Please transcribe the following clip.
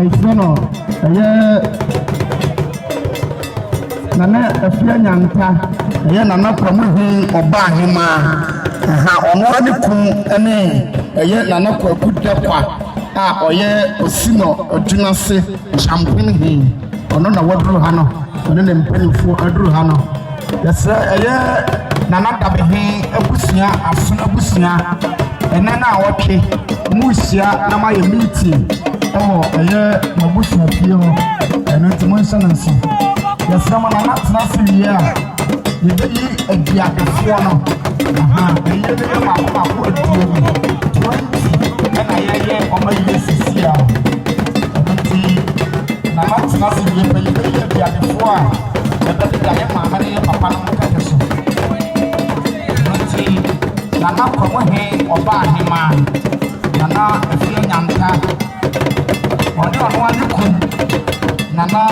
Aifreno, Nana Afia Nyanta, Nana Promohi, Obahima, Omwaniku, and Nana Kudapa, Osino, Ojunase, Champagne, Onona Wadruhano, and then Penny for Adruhano. Yes, Nana Tabehi, Abusia, Asuna Busia, and Nana Waki, Musia, Nama meeting. Mabusia Pio, and it's Monsanasi. Yes, someone not nothing here. You be a diak of 20, and I hear on my yes here. Not nothing here, but you be a diak of 4. The better than my money, Papa Catasso. Nana Promohe or Bahima, Nana Afia Nyanta. Nana